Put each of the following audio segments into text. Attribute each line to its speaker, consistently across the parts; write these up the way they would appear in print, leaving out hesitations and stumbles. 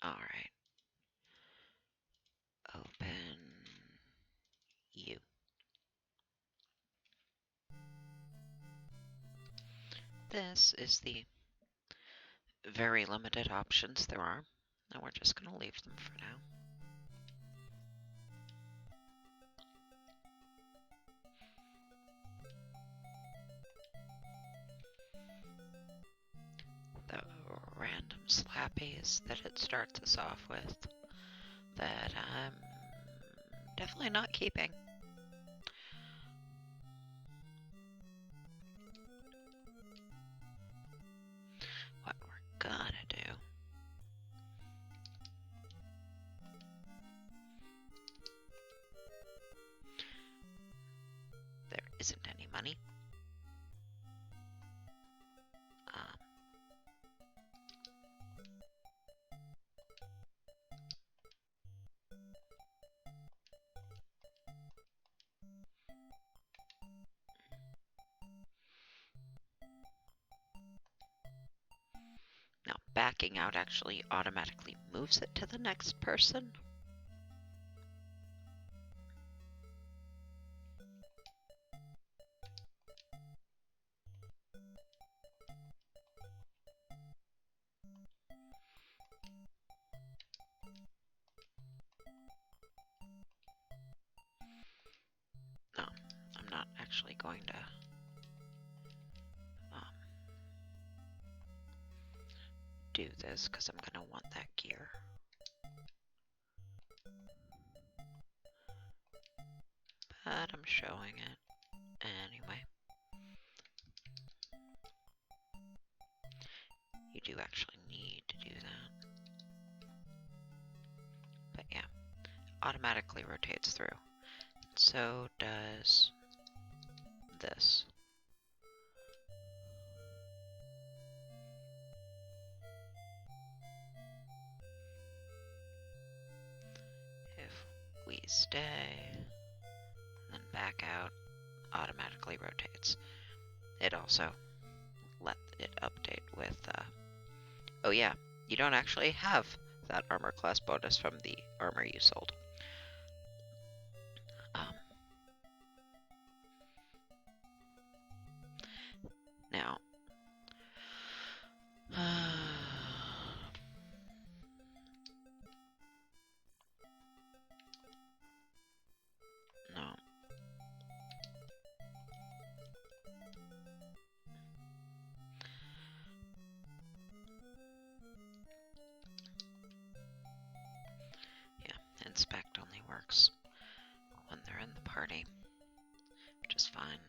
Speaker 1: Alright. Open you. This is the very limited options there are, and we're just going to leave them for now. The random slappies that it starts us off with that I'm definitely not keeping. What we're gonna do there isn't any money. Now, backing out actually automatically moves it to the next person. No, I'm not actually going to do this because I'm going to want that gear. But I'm showing it anyway. You do actually need to do that. But yeah, automatically rotates through. So does this. If we stay, then back out, automatically rotates. It also let it update with, oh yeah, you don't actually have that armor class bonus from the armor you sold. Now, no. Yeah, inspect only works when they're in the party, which is fine.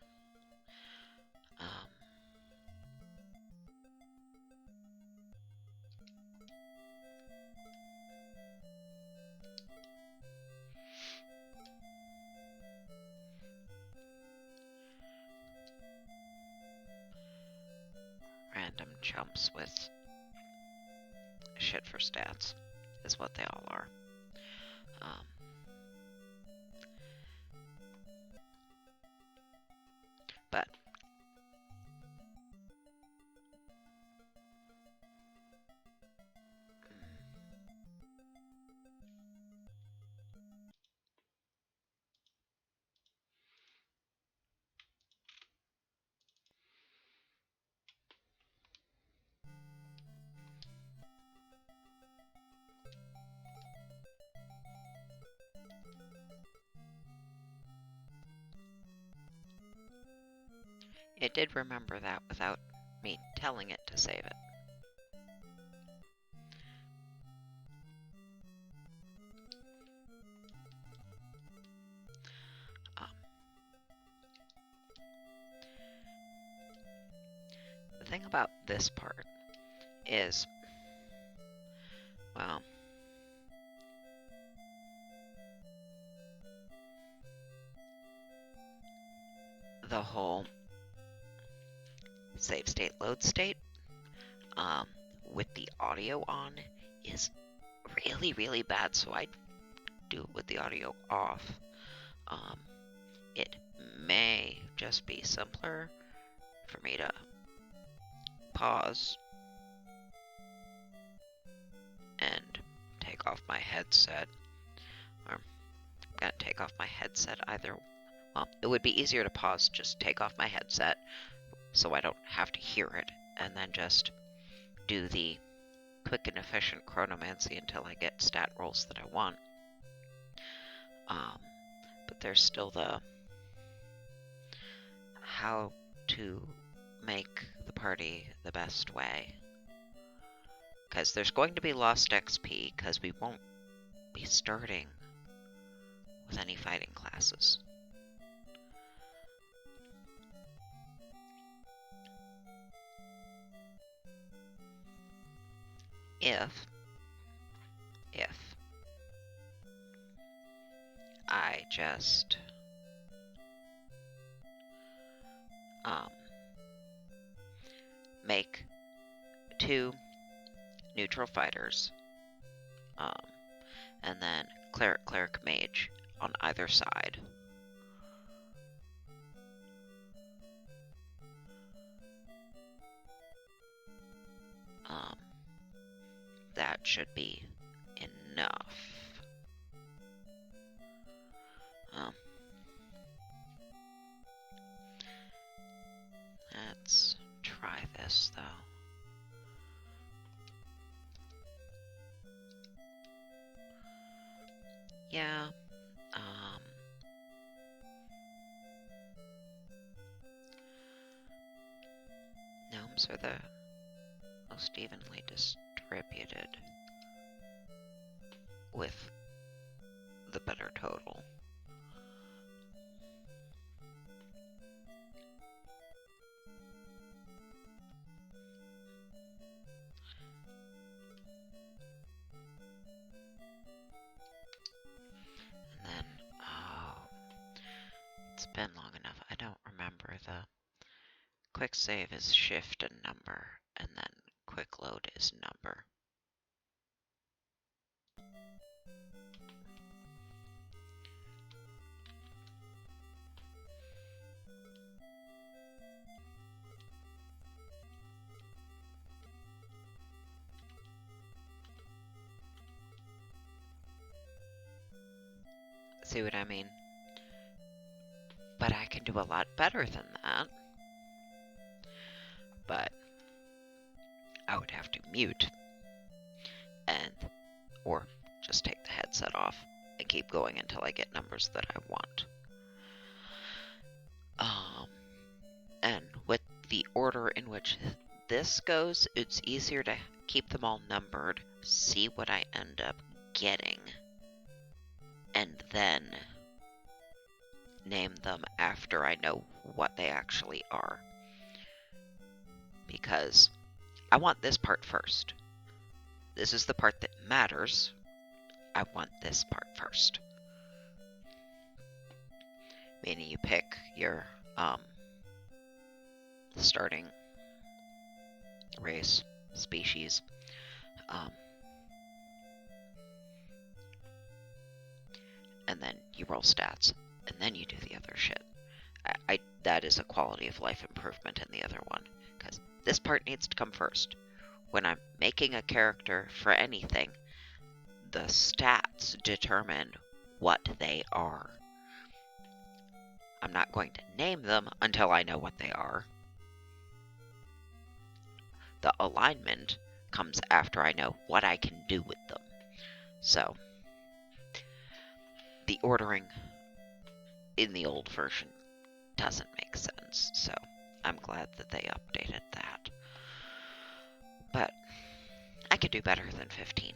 Speaker 1: Random chumps with shit for stats is what they all are. But it did remember that without me telling it to save it. The thing about this part is, well, the whole save state, load state, with the audio on is really, really bad, so I do it with the audio off. It may just be simpler for me to pause and take off my headset. Or I'm gonna take off my headset either. Well, it would be easier to pause, just take off my headset so I don't have to hear it, and then just do the quick and efficient chronomancy until I get stat rolls that I want. But there's still the how to make the party the best way. Because there's going to be lost XP, because we won't be starting with any fighting classes. If I just make 2 neutral fighters, and then cleric mage on either side. That should be enough. Let's try this, though. Yeah, gnomes are the most evenly distributed with the better total. And then, oh, it's been long enough. I don't remember the quick save is shift and number, and then quick load is number. See what I mean? But I can do a lot better than that. But I would have to mute or just take the headset off and keep going until I get numbers that I want. And with the order in which this goes, it's easier to keep them all numbered, see what I end up getting, and then name them after I know what they actually are. Because I want this part first. This is the part that matters. I want this part first. Meaning you pick your starting race, species, and then you roll stats, and then you do the other shit. That is a quality of life improvement in the other one, because this part needs to come first. When I'm making a character for anything, the stats determine what they are. I'm not going to name them until I know what they are. The alignment comes after I know what I can do with them. So, the ordering in the old version doesn't make sense, so I'm glad that they updated that. But I could do better than 15.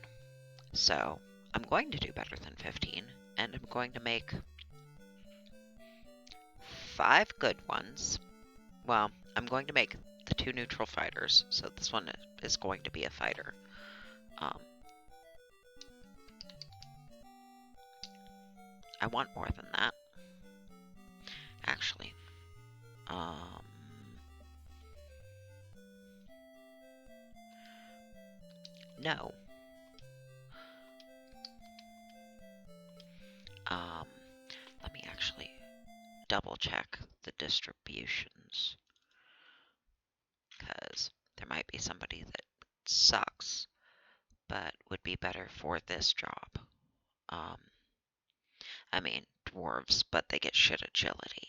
Speaker 1: So, I'm going to do better than 15, and I'm going to make 5 good ones. Well, I'm going to make the 2 neutral fighters, so this one is going to be a fighter. I want more than that. Actually, no. Let me actually double check the distributions, because there might be somebody that sucks but would be better for this job. I mean, dwarves, but they get shit agility.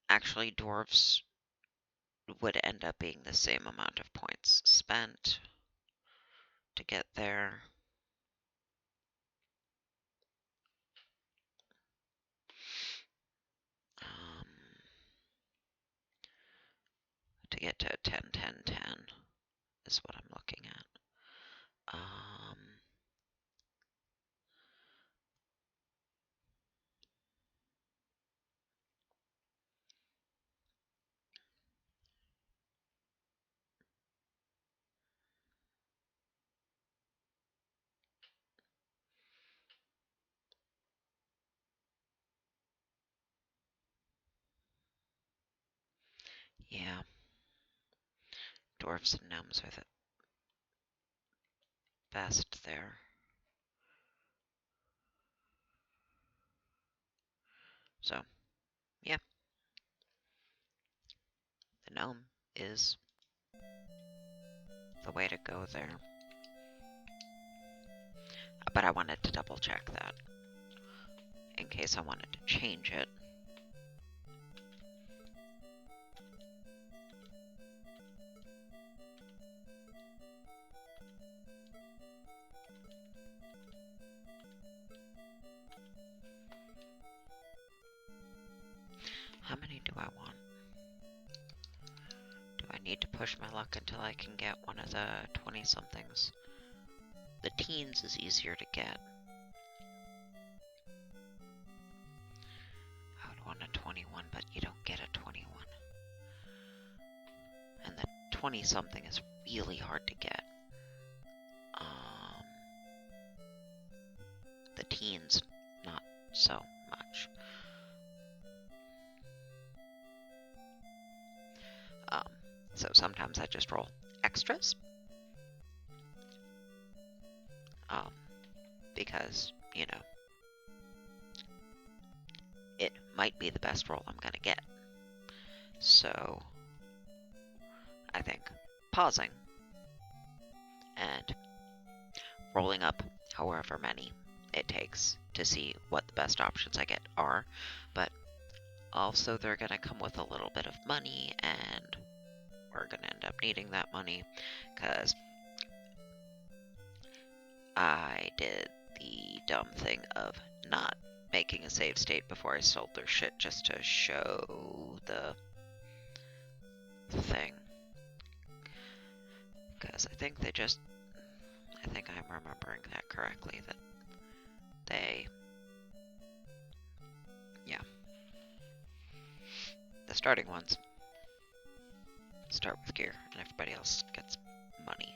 Speaker 1: Actually, dwarves would end up being the same amount of points spent to get there. To get to 10, 10, 10 is what I'm looking at. Yeah. Dwarves and gnomes are the best there. So, yeah. The gnome is the way to go there. But I wanted to double check that in case I wanted to change it. How many do I want? Do I need to push my luck until I can get one of the 20-somethings? The teens is easier to get. I would want a 21, but you don't get a 21. And the 20-something is really hard to get. The teens, not so much. So sometimes I just roll extras. Because, you know, it might be the best roll I'm going to get. So, I think pausing and rolling up however many it takes to see what the best options I get are. But also they're going to come with a little bit of money, and we're going to end up needing that money because I did the dumb thing of not making a save state before I sold their shit just to show the thing. Because I think I'm remembering that correctly, that the starting ones start with gear, and everybody else gets money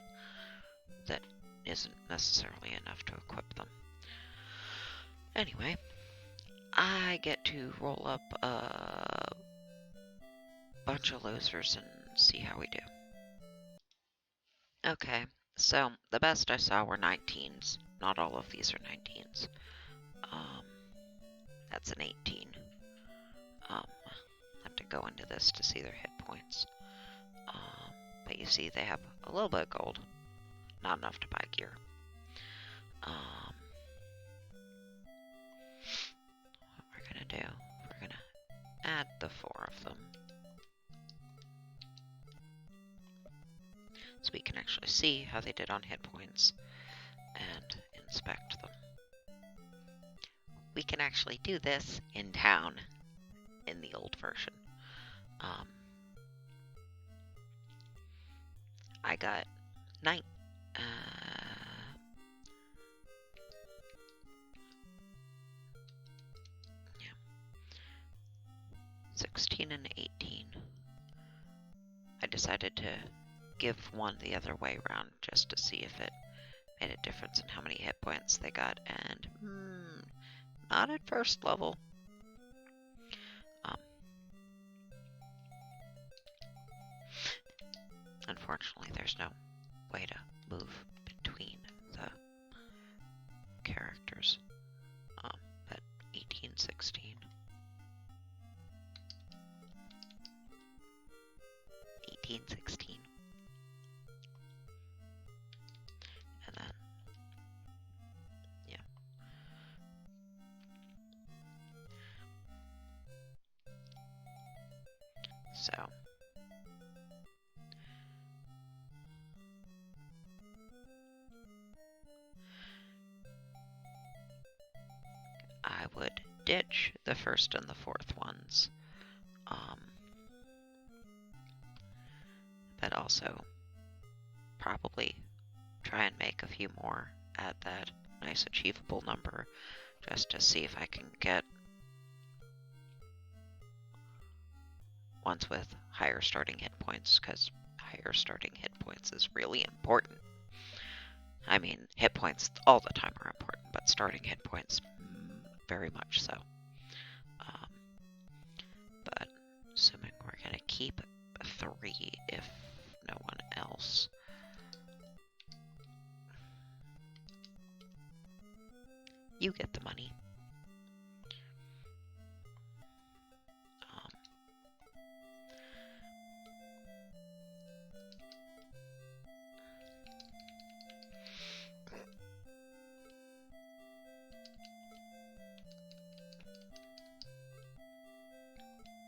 Speaker 1: that isn't necessarily enough to equip them. Anyway, I get to roll up a bunch of losers and see how we do. Okay, so the best I saw were 19s. Not all of these are 19s. That's an 18. I have to go into this to see their hit points. But you see they have a little bit of gold. Not enough to buy gear. What we're going to do, we're going to add the 4 of them. So we can actually see how they did on hit points and inspect them. We can actually do this in town in the old version. I got 16 and 18. I decided to give one the other way around just to see if it made a difference in how many hit points they got, and not at first level. Unfortunately, there's no way to move between the characters. But 18, 16. 15, 16. And then, yeah. So, I would ditch the first and the fourth ones. But also probably try and make a few more at that nice achievable number just to see if I can get ones with higher starting hit points, because higher starting hit points is really important. I mean, hit points all the time are important, but starting hit points very much so. But assuming we're going to keep 3 if no one else. You get the money.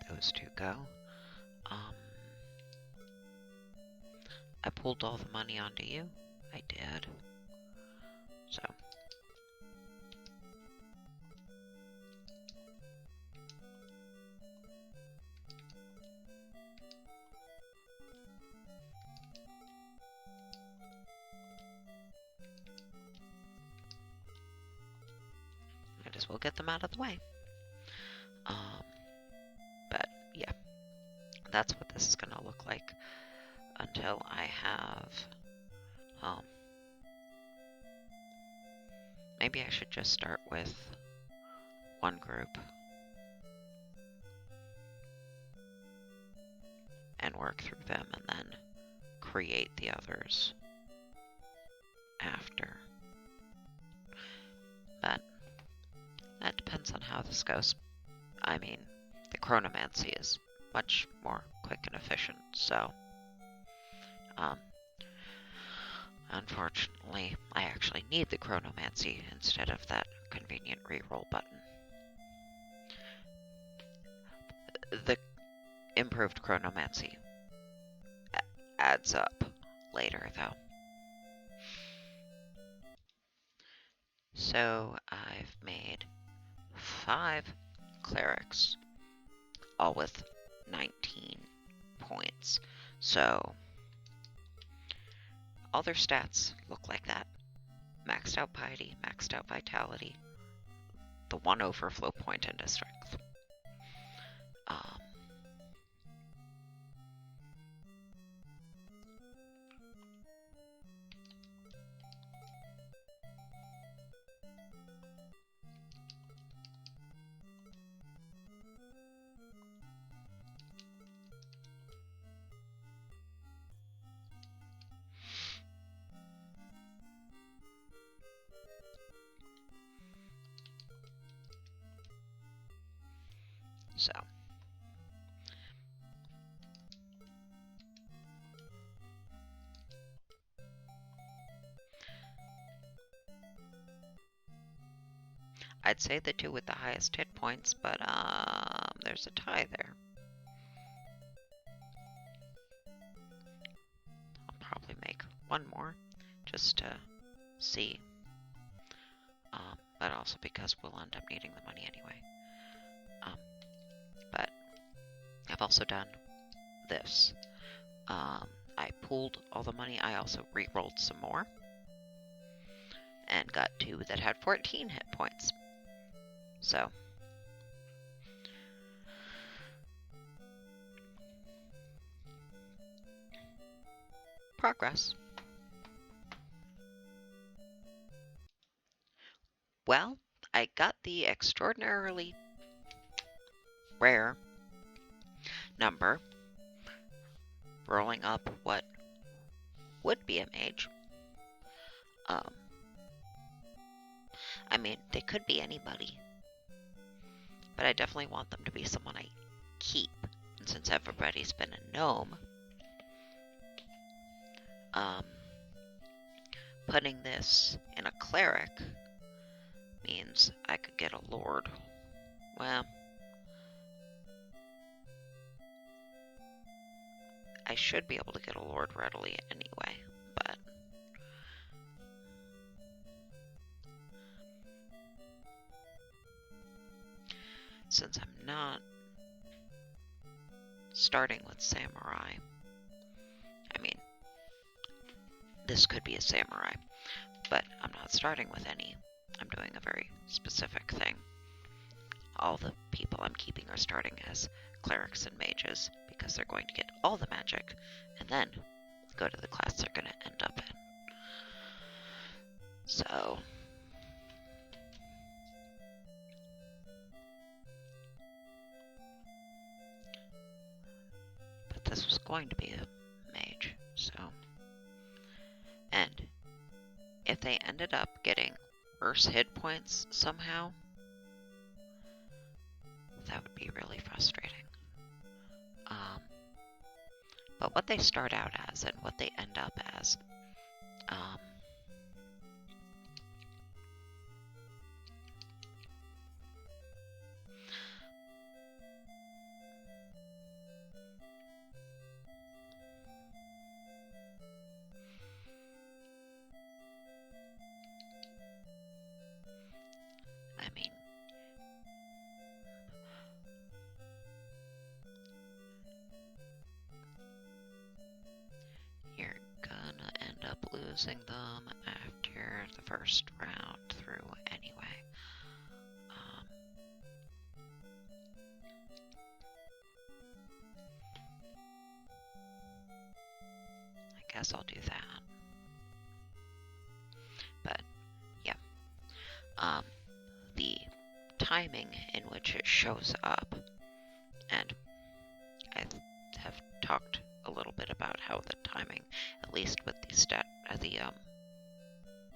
Speaker 1: Those two go. I pulled all the money onto you. I did. So. Might as well get them out of the way. But yeah, that's what this is going to look like until I have, maybe I should just start with one group and work through them and then create the others after. But that depends on how this goes. I mean, the chronomancy is much more quick and efficient, so unfortunately, I actually need the chronomancy instead of that convenient reroll button. The improved chronomancy adds up later, though. So I've made 5 clerics, all with 19 points. So all their stats look like that. Maxed out piety, maxed out vitality, the 1 overflow point into strength. So I'd say the 2 with the highest hit points, but there's a tie there. I'll probably make 1 more just to see, but also because we'll end up needing the money anyway. But I've also done this. I pooled all the money. I also re-rolled some more and got 2 that had 14 hit points. So progress. Well, I got the extraordinarily rare number, rolling up what would be a mage. I mean, they could be anybody, but I definitely want them to be someone I keep. And since everybody's been a gnome, Putting this in a cleric means I could get a lord. Well, I should be able to get a lord readily anyway, but since I'm not starting with samurai, I mean, this could be a samurai, but I'm not starting with any. I'm doing a very specific thing. All the people I'm keeping are starting as clerics and mages, because they're going to get all the magic, and then go to the class they're going to end up in. So, but this was going to be a mage, so. And if they ended up getting worse hit points somehow, that would be really frustrating. But what they start out as and what they end up as, I mean, you're gonna end up losing them after the first round through anyway. I guess I'll do that. But, yeah. The timing in which it shows up, and I have talked a little bit about how the timing, at least with the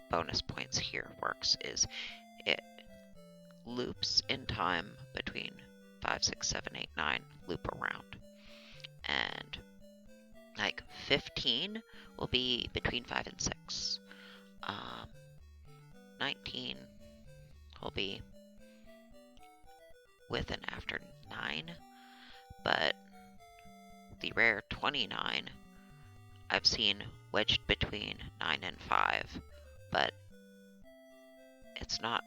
Speaker 1: bonus points here works, is it loops in time between 5, 6, 7, 8, 9, loop around. And like 15 will be between 5 and 6. 19 will be with and after 9, but the rare 29 I've seen wedged between 9 and 5, but it's not,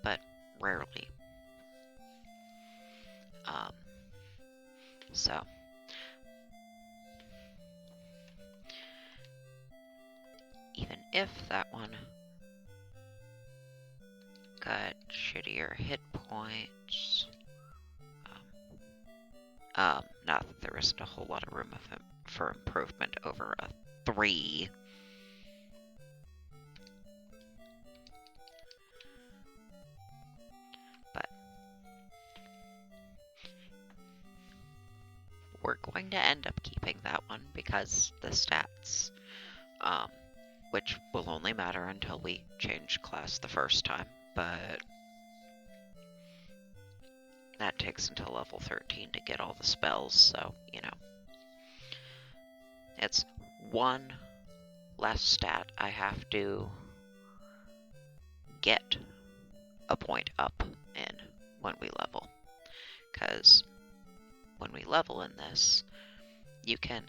Speaker 1: but rarely. So, even if that one got shittier hit points, not that there isn't a whole lot of room for improvement over a 3. But we're going to end up keeping that one because the stats, which will only matter until we change class the first time, but that takes until level 13 to get all the spells, so, you know. It's one less stat I have to get a point up in when we level. Because when we level in this, you can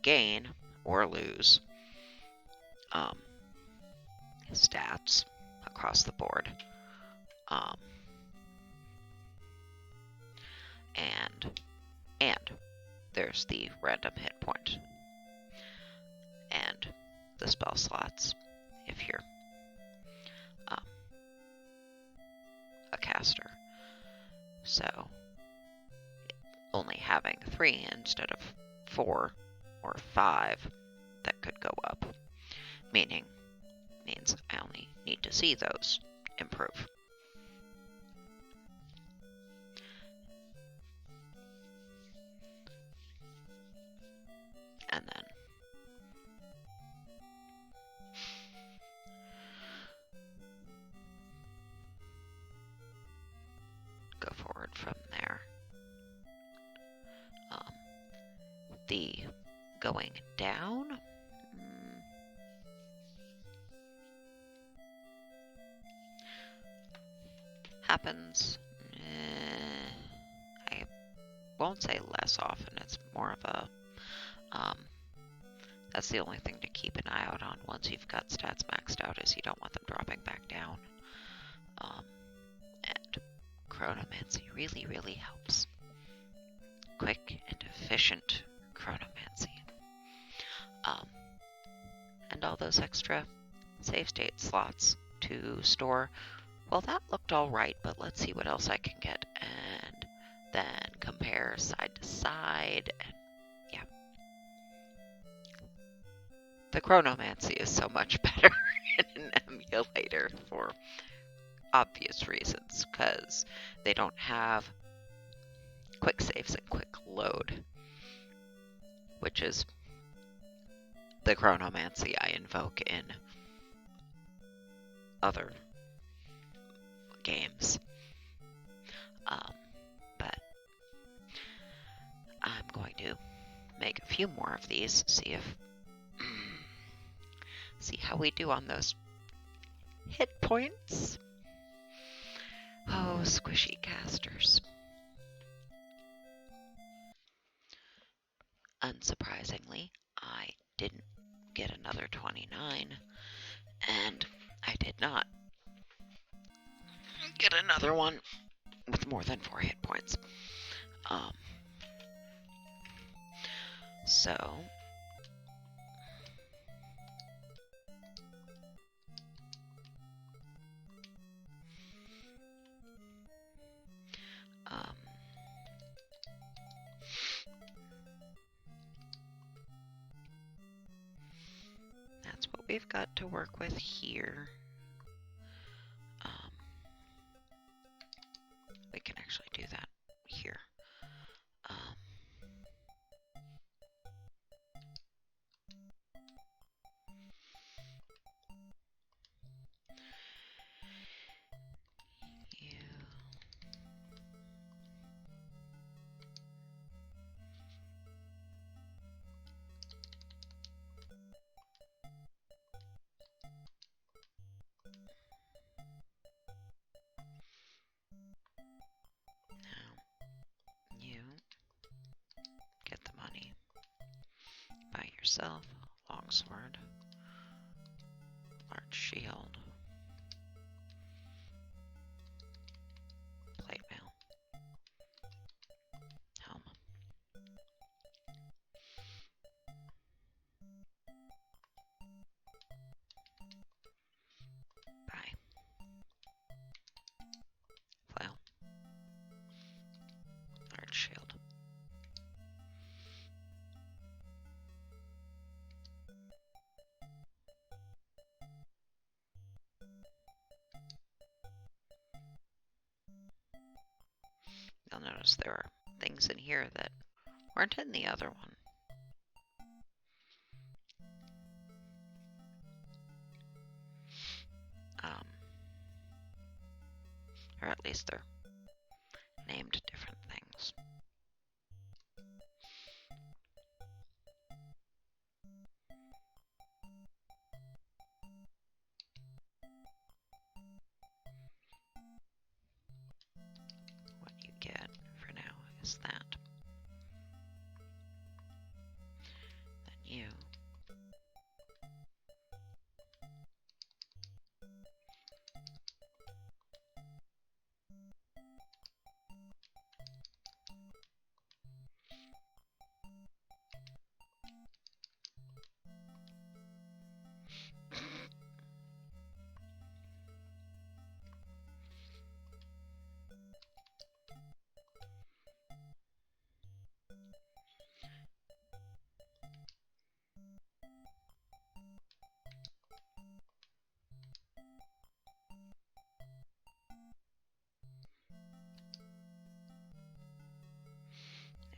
Speaker 1: gain or lose stats across the board. And there's the random hit point and the spell slots if you're a caster. So only having 3 instead of 4 or 5 that could go up means I only need to see those improve. And then go forward from there. The going down. Happens. I won't say less often. It's more of a that's the only thing to keep an eye out on once you've got stats maxed out, is you don't want them dropping back down. And chronomancy really, really helps. Quick and efficient chronomancy. And all those extra save state slots to store. Well, that looked alright, but let's see what else I can get. And then compare side to side. And yeah. The chronomancy is so much better in an emulator for obvious reasons, because they don't have quick saves and quick load, which is the chronomancy I invoke in other games. But I'm going to make a few more of these, see how we do on those hit points. Oh, squishy casters. Unsurprisingly, I didn't get another 29, and I did not get another one with more than 4 hit points. So that's what we've got to work with here. We can actually do that here. You get the money. Buy yourself a longsword, large shield, plate mail, helm. Buy. Flail. Large shield. You'll notice there are things in here that weren't in the other one. Or at least they're named different things. What you get for now is that. Then you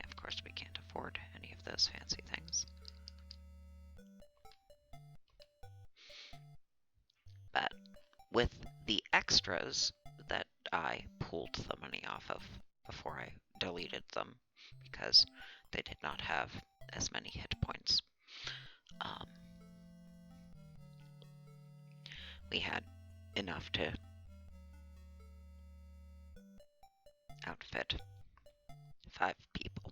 Speaker 1: of course, we can't afford any of those fancy things. But with the extras that I pulled the money off of before I deleted them because they did not have as many hit points. We had enough to outfit 5 people.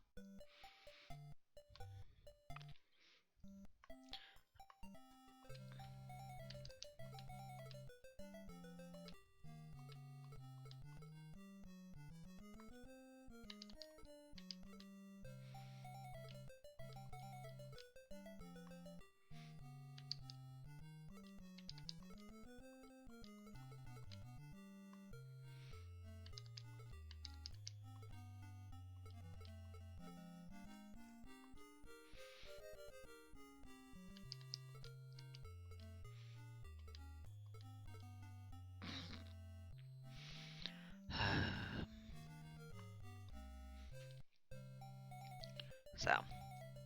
Speaker 1: So,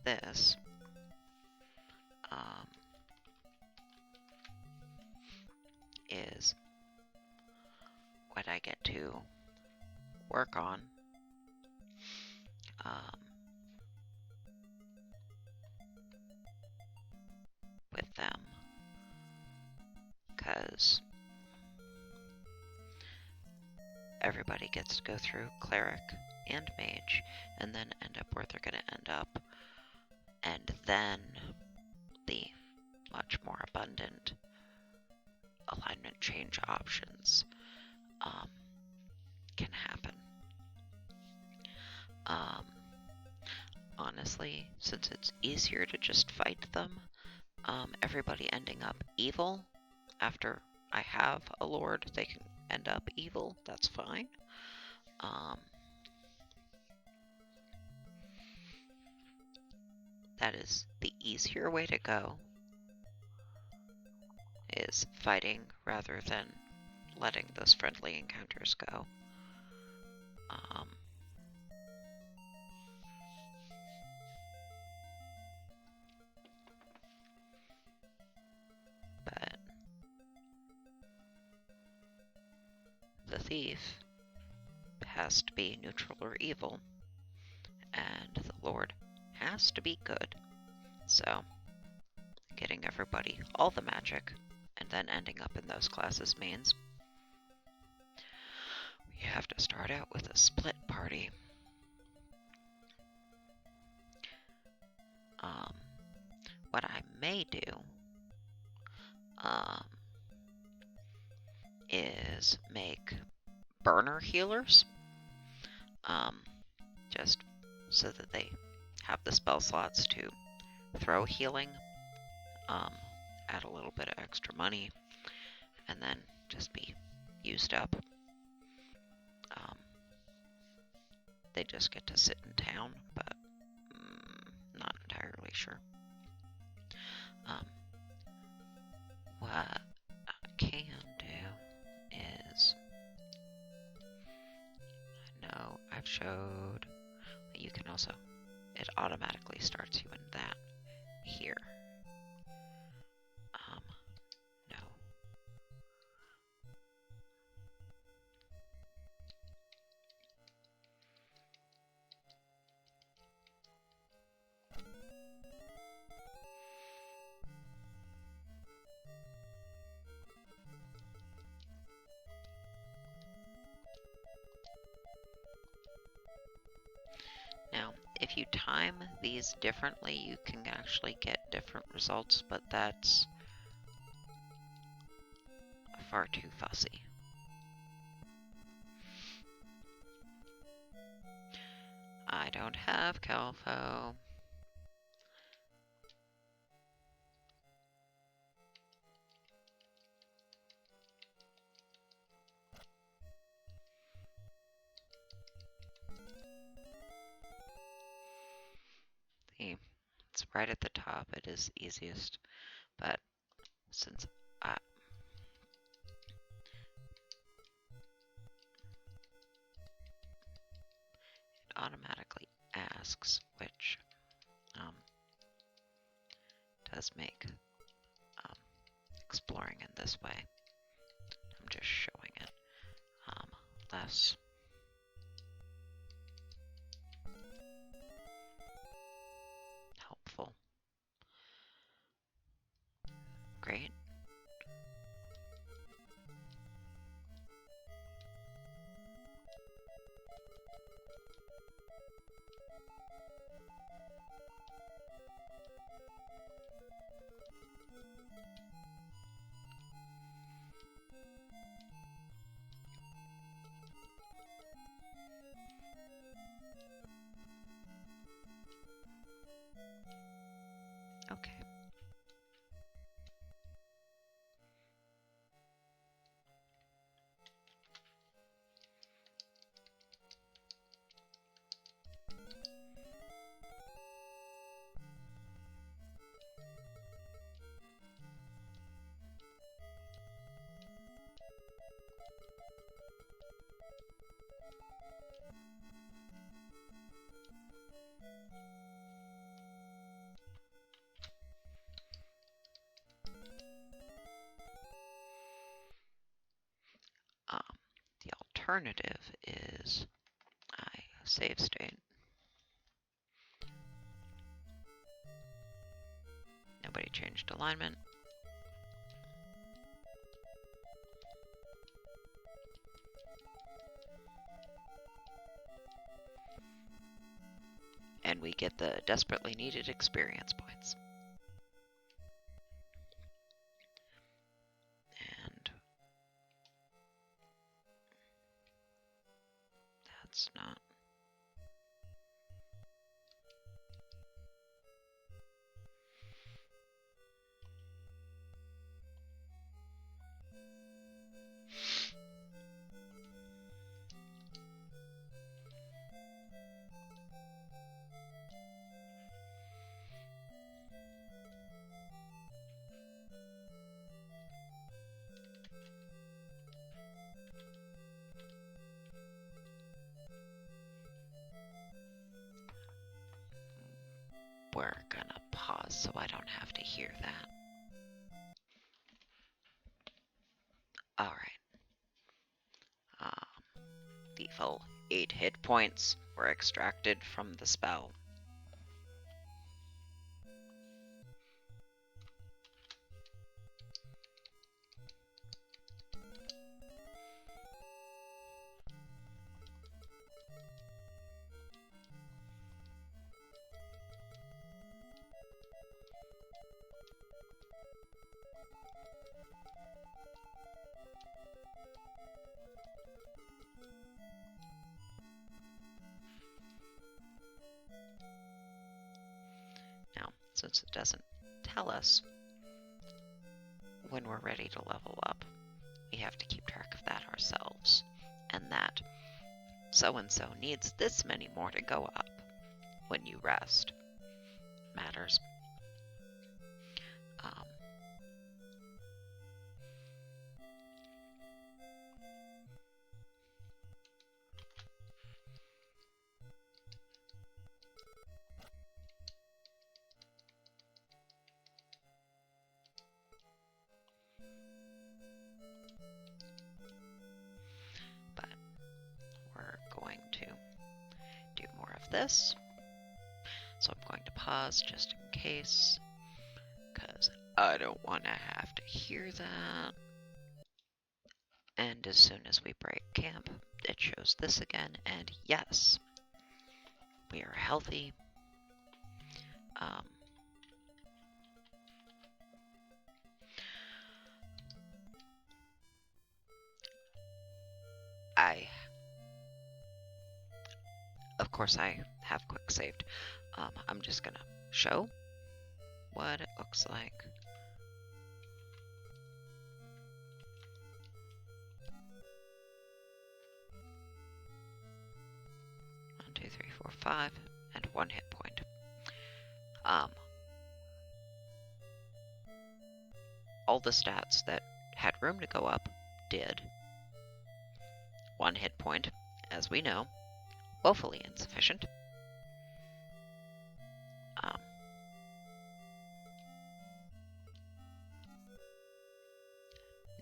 Speaker 1: this is what I get to work on with them, because everybody gets to go through cleric and mage and then end up where they're going to end up, and then the much more abundant alignment change options can happen. Honestly, since it's easier to just fight them, everybody ending up evil after I have a lord, they can end up evil, that's fine. That is the easier way to go, is fighting rather than letting those friendly encounters go. But the thief has to be neutral or evil, and the lord has to be good. So, getting everybody all the magic and then ending up in those classes means we have to start out with a split party. What I may do is make burner healers, just so that they have the spell slots to throw healing, add a little bit of extra money, and then just be used up. They just get to sit in town, but not entirely sure. What I can do is, I know I've showed that you can also, it automatically starts you in that here. No. Now, if you time these differently, you can actually get different results, but that's far too fussy. I don't have Calfo. See, it's right at the top. It is easiest, but since it automatically asks, which does make exploring in this way, I'm just showing it, less Helpful. Great. Okay. The alternative is I save state. Nobody changed alignment. And we get the desperately needed experience points. And that's not. We're gonna pause so I don't have to hear that. Alright. The full 8 hit points were extracted from the spell. Now, since it doesn't tell us when we're ready to level up, we have to keep track of that ourselves. And that so-and-so needs this many more to go up when you rest matters. But we're going to do more of this. So I'm going to pause just in case, because I don't want to have to hear that. And as soon as we break camp, it shows this again, and yes, we are healthy. Of course, I have quick saved. I'm just gonna show what it looks like. One, two, three, four, five, and 1 hit point. All the stats that had room to go up did. 1 hit point, as we know, woefully insufficient.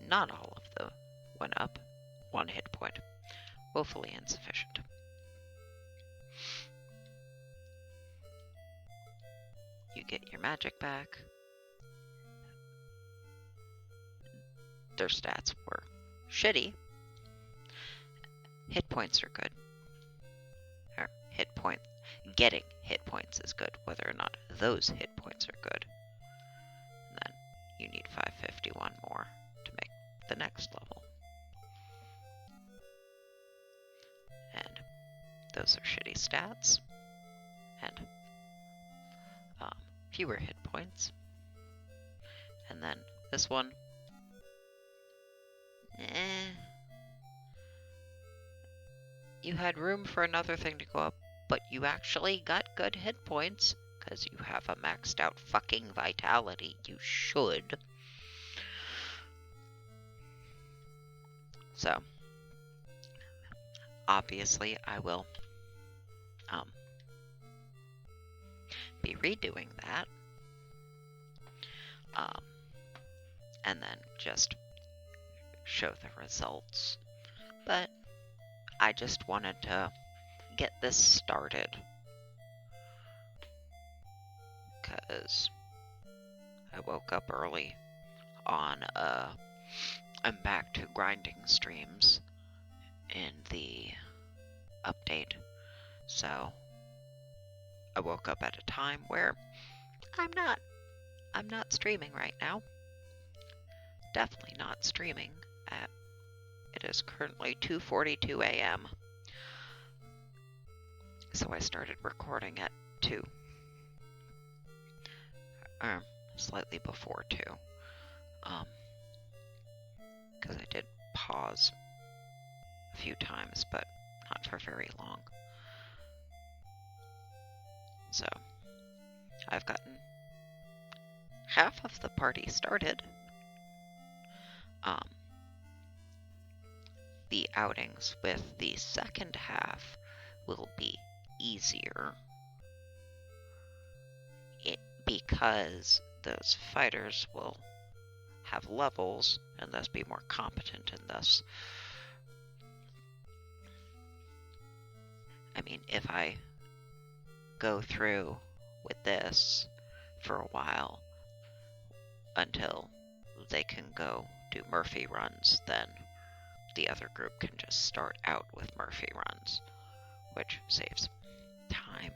Speaker 1: Not all of them went up. 1 hit point, woefully insufficient. you get your magic back. Their stats were shitty. Hit points are good. Or getting hit points is good, whether or not those hit points are good. And then you need 551 more to make the next level. And those are shitty stats. And fewer hit points. And then this one, you had room for another thing to go up, but you actually got good hit points, because you have a maxed out fucking vitality. You should. So, obviously, I will be redoing that. And then just show the results. But I just wanted to get this started, because I woke up early on I'm back to grinding streams in the update, so I woke up at a time where I'm not streaming right now. Definitely not streaming. It is currently 2:42 a.m. So I started recording at 2. Or slightly before 2. Because I did pause a few times, but not for very long. So I've gotten half of the party started. The outings with the second half will be easier, because those fighters will have levels and thus be more competent, and thus, I mean, if I go through with this for a while until they can go do Murphy runs, then the other group can just start out with Murphy runs, which saves time,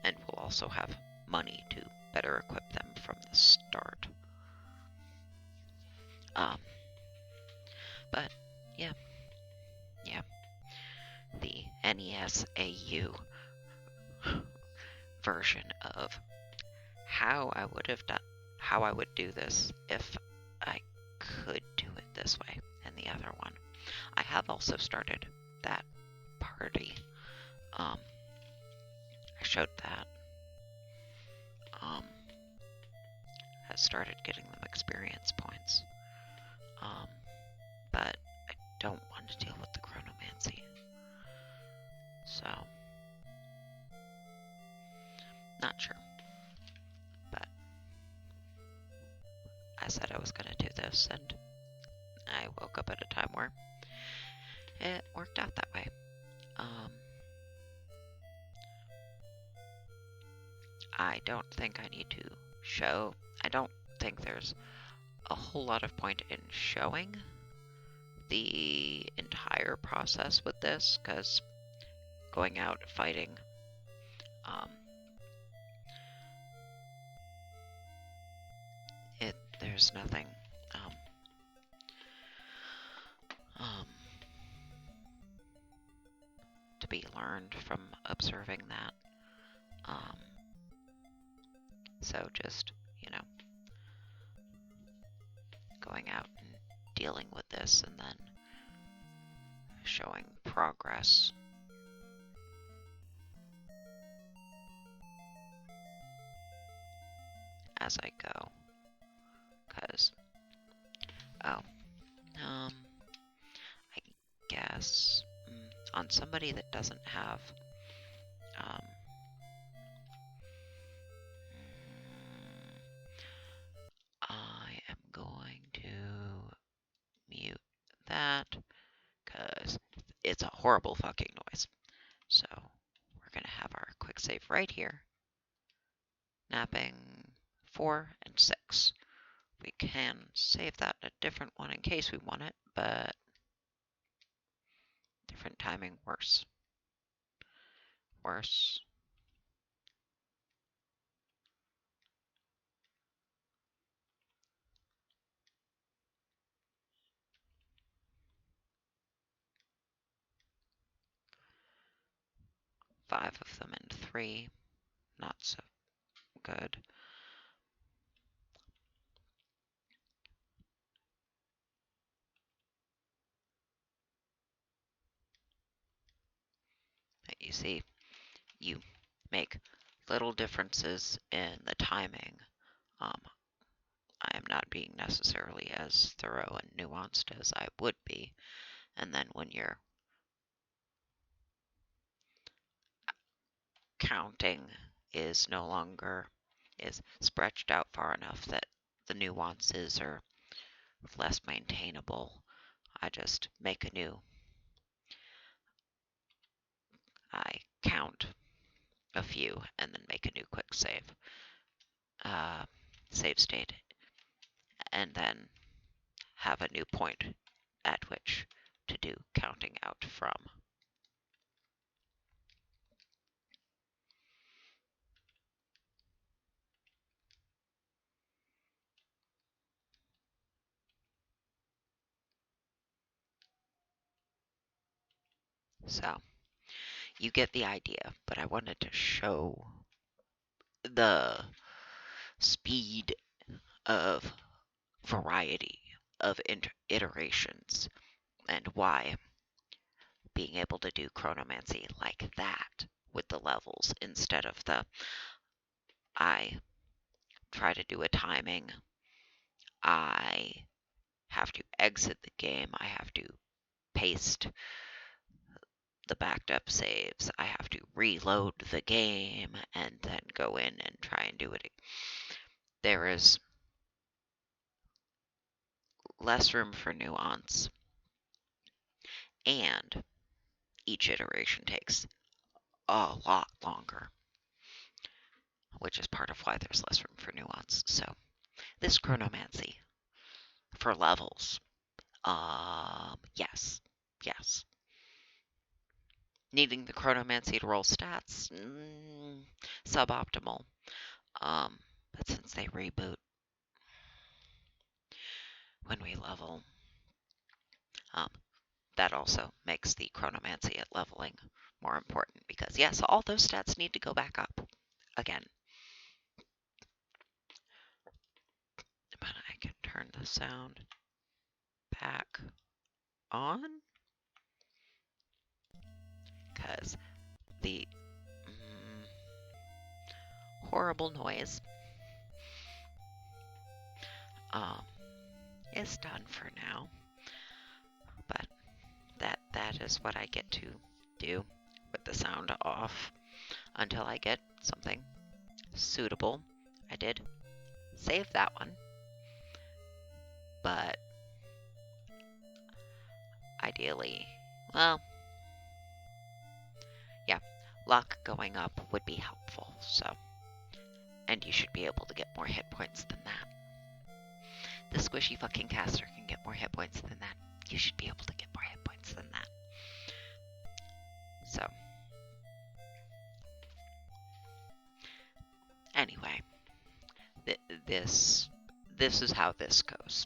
Speaker 1: and will also have money to better equip them from the start. But yeah, the NES AU version of how I would do this if I could do it this way, and the other one. I have also started that party. I showed that. I started getting them experience points. But I don't want to deal with the chronomancy. So, not sure. But I said I was going to do this, and I woke up at a time where it worked out that way. I don't think I need to show. I don't think there's a whole lot of point in showing the entire process with this, because going out fighting, there's nothing to be learned from observing that. So just, going out and dealing with this, and then showing progress. As I go. Because, I guess, on somebody that doesn't have, I am going to mute that, because it's a horrible fucking noise. So, we're going to have our quick save right here. napping 4 and 6. We can save that in a different one in case we want it, but different timing, worse. Worse. Five of them and 3, not so good. But you see, you make little differences in the timing. I am not being necessarily as thorough and nuanced as I would be. And then when you're counting is no longer is stretched out far enough that the nuances are less maintainable, I just make a new. I count a few and then make a new quick save state, and then have a new point at which to do counting out from. So you get the idea, but I wanted to show the speed of variety of iterations and why being able to do chronomancy like that with the levels instead of the I try to do a timing, I have to exit the game, I have to paste the backed up saves, I have to reload the game and then go in and try and do it. There is less room for nuance, and each iteration takes a lot longer, which is part of why there's less room for nuance. So this chronomancy for levels, yes. Needing the chronomancy to roll stats, suboptimal. But since they reboot when we level, that also makes the chronomancy at leveling more important because yes, all those stats need to go back up again. But I can turn the sound back on because the horrible noise is done for now. But that is what I get to do with the sound off until I get something suitable. I did save that one, but ideally, well, yeah, luck going up would be helpful, so, and you should be able to get more hit points than that. The squishy fucking caster can get more hit points than that. You should be able to get more hit points than that. So, anyway, this is how this goes.